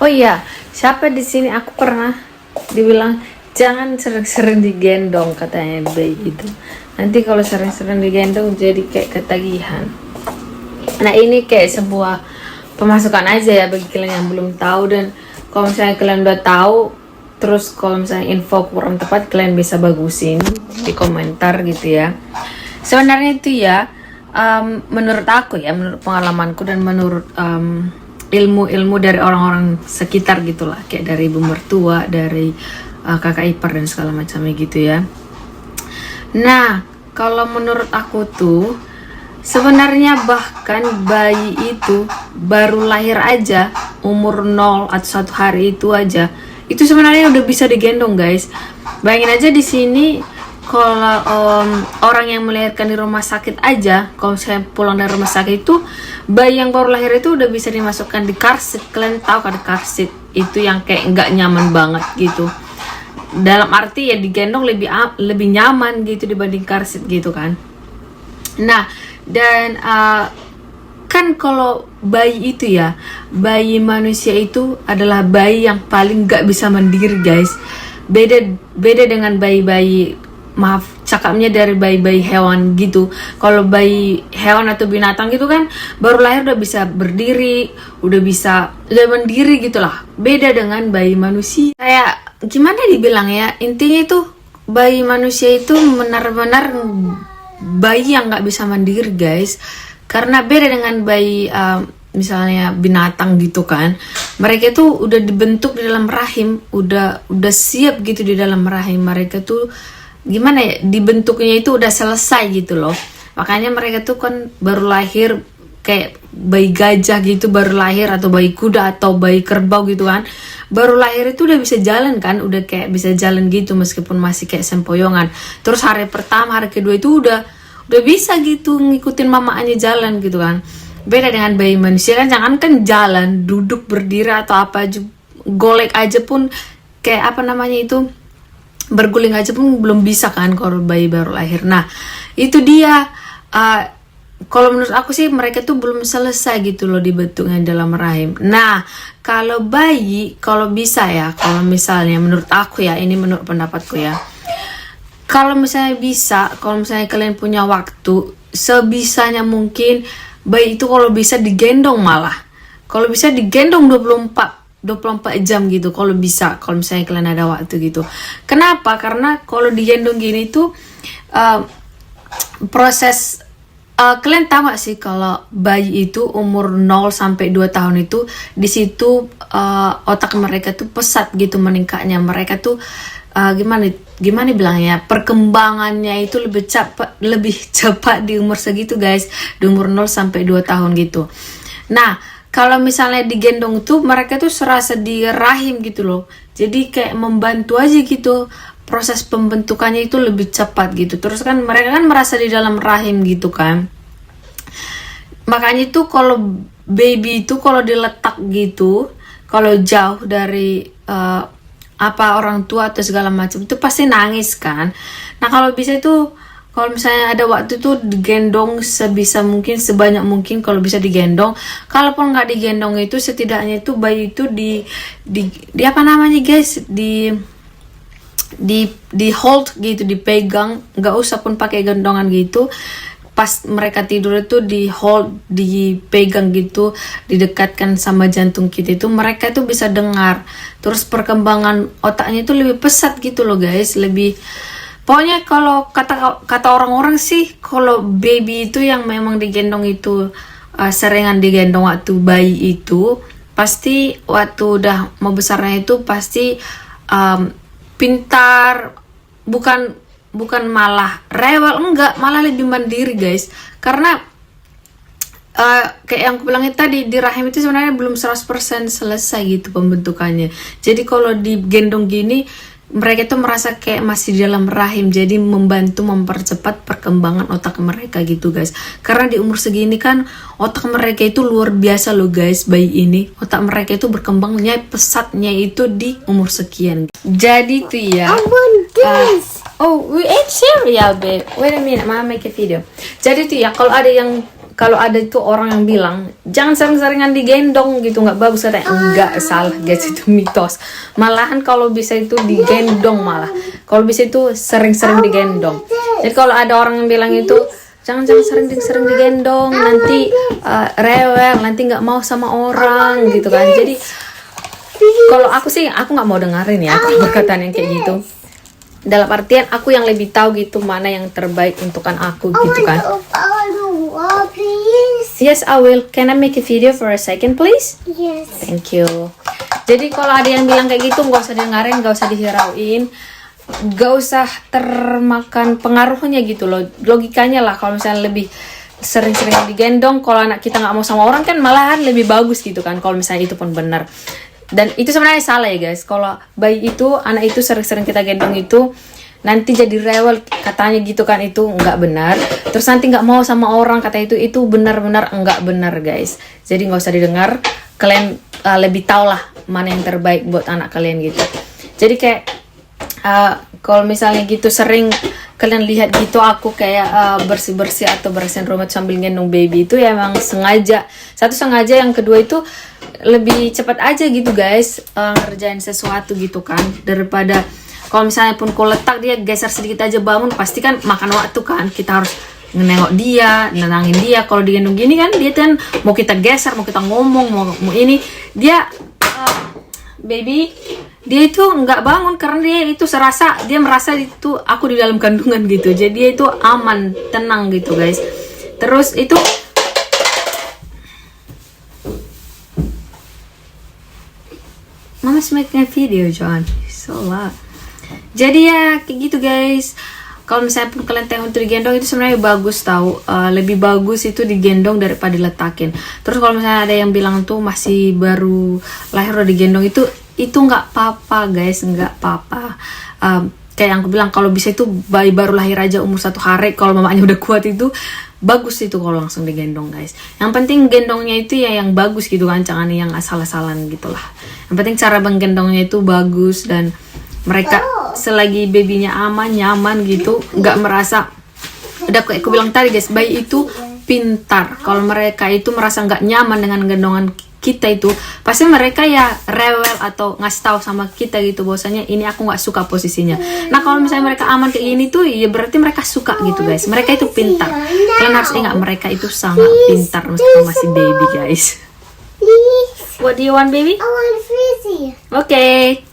Oh iya, siapa di sini aku pernah dibilang jangan sering-sering digendong katanya bayi itu. Nanti kalau sering-sering digendong jadi kayak ketagihan. Nah ini kayak sebuah pemasukan aja ya bagi kalian yang belum tahu, dan kalau misalnya kalian udah tahu, terus kalau misalnya info kurang tepat kalian bisa bagusin di komentar gitu ya. Sebenarnya itu ya, menurut aku ya, menurut pengalamanku dan menurut ilmu-ilmu dari orang-orang sekitar gitulah, kayak dari ibu mertua, dari kakak ipar dan segala macamnya gitu ya. Nah, kalau menurut aku tuh sebenarnya bahkan bayi itu baru lahir aja umur 0 atau 1 hari itu aja, itu sebenarnya udah bisa digendong guys. Bayangin aja di sini kalau orang yang melahirkan di rumah sakit aja, kalau saya pulang dari rumah sakit itu, bayi yang baru lahir itu udah bisa dimasukkan di car seat. Kalian tahu kan car seat itu yang kayak nggak nyaman banget gitu. Dalam arti ya digendong lebih nyaman gitu dibanding car seat gitu kan. Nah, dan kan kalau bayi itu ya, bayi manusia itu adalah bayi yang paling nggak bisa mandiri guys. Beda dengan bayi-bayi, maaf cakapnya, dari bayi-bayi hewan gitu. Kalau bayi hewan atau binatang gitu kan baru lahir udah bisa berdiri, udah mandiri gitulah. Beda dengan bayi manusia. Kayak gimana dibilang ya, intinya itu bayi manusia itu benar-benar bayi yang nggak bisa mandiri guys. Karena beda dengan bayi misalnya binatang gitu kan, mereka tuh udah dibentuk di dalam rahim, udah siap gitu di dalam rahim. Mereka tuh gimana ya, dibentuknya itu udah selesai gitu loh. Makanya mereka tuh kan baru lahir kayak bayi gajah gitu baru lahir, atau bayi kuda atau bayi kerbau gitu kan, baru lahir itu udah bisa jalan kan, udah kayak bisa jalan gitu meskipun masih kayak sempoyongan. Terus hari pertama, hari kedua itu udah bisa gitu ngikutin mamanya jalan gitu kan. Beda dengan bayi manusia kan, jangankan jalan, duduk, berdiri atau apa aja, golek aja pun kayak apa namanya itu, berguling aja pun belum bisa kan kalau bayi baru lahir. Nah itu dia, kalau menurut aku sih mereka tuh belum selesai gitu loh dibentuknya dalam rahim. Nah kalau bayi, kalau bisa ya, kalau misalnya menurut aku ya, ini menurut pendapatku ya, kalau misalnya bisa, kalau misalnya kalian punya waktu, sebisanya mungkin bayi itu kalau bisa digendong, malah kalau bisa digendong 24 jam gitu kalau bisa, kalau misalnya kalian ada waktu gitu. Kenapa? Karena kalau digendong gini tuh proses kalian tahu gak sih kalau bayi itu umur 0 sampai 2 tahun itu di situ otak mereka tuh pesat gitu meningkatnya. Mereka tuh gimana bilangnya, perkembangannya itu lebih cepat di umur segitu guys, di umur 0 sampai 2 tahun gitu. Nah kalau misalnya digendong tuh mereka tuh serasa di rahim gitu loh, jadi kayak membantu aja gitu, proses pembentukannya itu lebih cepat gitu. Terus kan mereka kan merasa di dalam rahim gitu kan. Makanya itu kalau baby itu kalau diletak gitu, kalau jauh dari orang tua atau segala macam itu pasti nangis kan. Nah kalau bisa itu, kalau misalnya ada waktu tuh digendong sebisa mungkin, sebanyak mungkin kalau bisa digendong. Kalaupun nggak digendong itu setidaknya itu bayi itu di apa namanya guys, di hold gitu, dipegang, nggak usah pun pakai gendongan gitu. Pas mereka tidur itu di hold, dipegang gitu, didekatkan sama jantung kita itu, mereka tuh bisa dengar. Terus perkembangan otaknya itu lebih pesat gitu loh guys, lebih, pokoknya kalau kata orang-orang sih, kalau baby itu yang memang digendong itu seringan digendong waktu bayi itu, pasti waktu udah mau besarnya itu pasti pintar, bukan malah rewel, enggak, malah lebih mandiri guys. Karena kayak yang aku bilangin tadi, di rahim itu sebenarnya belum 100% selesai gitu pembentukannya. Jadi kalau digendong gini, mereka tuh merasa kayak masih di dalam rahim, jadi membantu mempercepat perkembangan otak mereka gitu guys. Karena di umur segini kan otak mereka itu luar biasa loh guys, bayi ini otak mereka itu berkembangnya pesatnya itu di umur sekian. Jadi tuh ya, oh we ate cereal babe, wait a minute, mama make a video. Jadi tuh ya, kalau ada yang kalau ada itu orang yang bilang jangan sering-seringan digendong gitu, nggak bagus, katanya. Enggak, salah guys, itu mitos. Malahan kalau bisa itu digendong, malah kalau bisa itu sering-sering digendong. Jadi kalau ada orang yang bilang itu jangan sering digendong, nanti rewel, nanti nggak mau sama orang gitu kan. Jadi kalau aku sih, aku nggak mau dengerin ya perkataan yang kayak gitu. Dalam artian aku yang lebih tahu gitu mana yang terbaik untuk aku gitu kan. Yes, I will. Can I make a video for a second, please? Yes. Thank you. Jadi kalau ada yang bilang kayak gitu, nggak usah dengerin, nggak usah dihirauin, nggak usah termakan pengaruhnya gitu loh. Logikanya lah, kalau misalnya lebih sering-sering digendong, kalau anak kita nggak mau sama orang kan malahan lebih bagus gitu kan. Kalau misalnya itu pun benar. Dan itu sebenarnya salah ya guys. Kalau bayi itu, anak itu sering-sering kita gendong itu nanti jadi rewel katanya gitu kan, itu nggak benar. Terus nanti nggak mau sama orang, kata itu benar-benar nggak benar guys. Jadi nggak usah didengar. Kalian lebih tahu lah mana yang terbaik buat anak kalian gitu. Jadi kayak kalau misalnya gitu sering kalian lihat gitu aku kayak bersih-bersih atau bersihin rumah sambil gendong baby, itu ya emang sengaja. Satu sengaja, yang kedua itu lebih cepat aja gitu guys ngerjain sesuatu gitu kan, daripada kalau misalnya pun kau letak dia geser sedikit aja bangun, pasti kan makan waktu kan. Kita harus nengok dia, nenangin dia. Kalau digendong gini kan dia kan mau kita geser, mau kita ngomong, mau ini, dia baby dia itu nggak bangun karena dia itu dia merasa itu aku di dalam kandungan gitu. Jadi dia itu aman, tenang gitu guys. Terus itu Mama's making a video, John. So loud. Jadi ya kayak gitu guys. Kalau misalnya pun kalian tengok untuk digendong itu sebenarnya bagus tahu. Lebih bagus itu digendong daripada diletakin. Terus kalau misalnya ada yang bilang tuh masih baru lahir udah digendong, itu nggak apa-apa guys, nggak apa-apa. Kayak yang aku bilang, kalau bisa itu bayi baru lahir aja umur 1 hari, kalau mamanya udah kuat itu bagus itu kalau langsung digendong guys. Yang penting gendongnya itu ya yang bagus gitu kan, jangan yang asal-asalan gitulah. Yang penting cara menggendongnya itu bagus, dan mereka selagi babynya aman, nyaman gitu, nggak merasa. Udah kayak aku bilang tadi guys, bayi itu pintar. Kalau mereka itu merasa nggak nyaman dengan gendongan kita itu, pasti mereka ya rewel atau ngasih tahu sama kita gitu bahwasanya ini aku nggak suka posisinya. Nah kalau misalnya mereka aman kayak gini tuh, ya berarti mereka suka gitu guys. Mereka itu pintar. Kalian harus ingat mereka itu sangat pintar meskipun masih baby guys. What do you want, baby? I want frizzy. Okay.